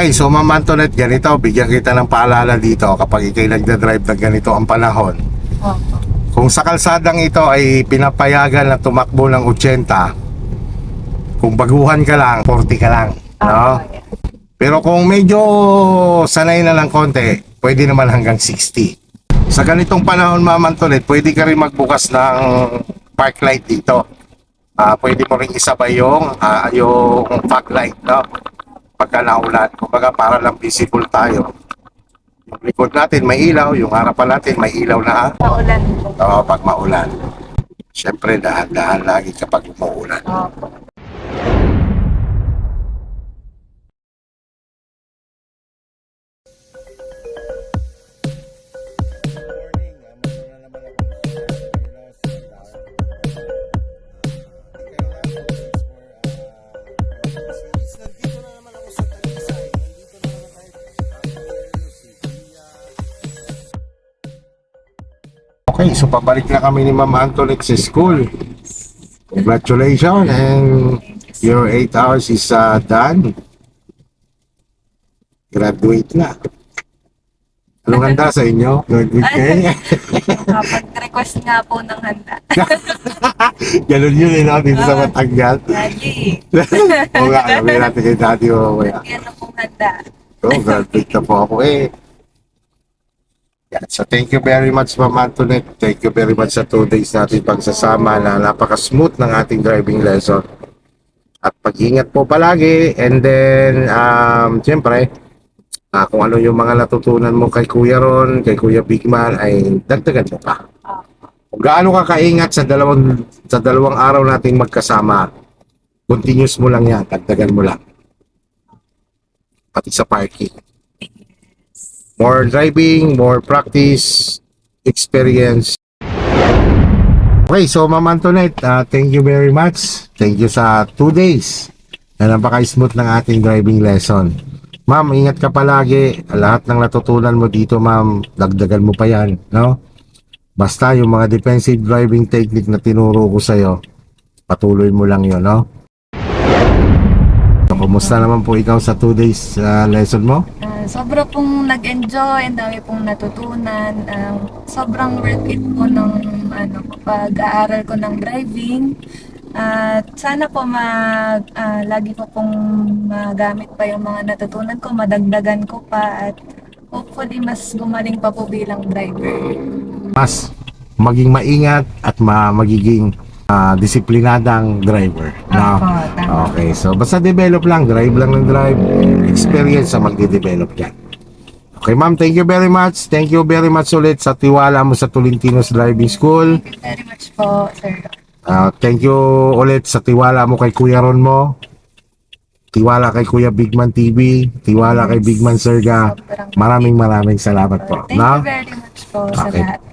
Okay, so Ma'am Antoinette, ganito, bigyan kita ng paalala dito kapag ikay nagda-drive ng ganito ang panahon. Opo. Kung sa kalsadang ito ay pinapayagan na tumakbo ng 80, kung baguhan ka lang, 40 ka lang, no? Opo, yeah. Pero kung medyo sanay na ng konti, pwede naman hanggang 60. Sa ganitong panahon, Ma'am Antoinette, pwede ka rin magbukas ng park light dito. Pwede mo rin isabay yung fog light, no? Pagka naulan, kumbaga para lang visible tayo. Yung likod natin may ilaw, yung harapan natin may ilaw na. Paulan po. Oo, pag maulan. Siyempre, dahan-dahan lagi kapag umuulan. Opo. Okay, so pabalik na kami ni Ma'am Antoinette sa school. Congratulations, and your 8 hours is done. Graduate na. Anong handa sa inyo? Graduate kayo? Pag-request nga po ng handa. Ganun yun no? Dito sa Batangas. Daddy, Oo nga, sabihin natin kay Daddy mamaya. yan na pong handa. Oh, graduate na po ako eh. Yeah, so thank you very much, Ma'am Antoinette. Thank you very much sa 2 days natin pagsasama na napaka-smooth ng ating driving lesson. At pag-ingat po palagi. And then, siyempre, kung ano yung mga natutunan mo kay Kuya Ron, kay Kuya Bigman, ay dagdagan mo pa. Kung gaano ka kaingat sa dalawang araw nating magkasama, continuous mo lang yan, dagdagan mo lang. Pati sa parking. More driving, more practice, experience. Okay, so Ma'am Antoinette, thank you very much. Thank you sa 2 days na napaka-smooth ng ating driving lesson. Ma'am, ingat ka palagi. Lahat ng natutunan mo dito, ma'am, dagdagan mo pa yan, no? Basta yung mga defensive driving technique na tinuro ko sa'yo, patuloy mo lang yun, no? So, kumusta naman po ikaw sa 2 days lesson mo? Sobra pong nag-enjoy, ang dami pong natutunan. Sobrang worth it po ng pag-aaral ko ng driving. At sana po lagi ko pong magamit pa yung mga natutunan ko, madagdagan ko pa at hopefully mas gumaling pa po bilang driver. Mas maging maingat at magiging disiplinadang driver. No? Opo, tama. Okay, so basta develop lang, drive lang ng drive, experience sa magde-develop yan. Okay, ma'am, thank you very much. Thank you very much ulit sa tiwala mo sa Tolentinos Driving School. Thank you very much po, sir. Thank you ulit sa tiwala mo kay Kuya Ron mo. Tiwala kay Kuya Bigman TV. Tiwala kay Bigman Serga. Maraming salamat po. Thank you very much po sa Okay. lahat.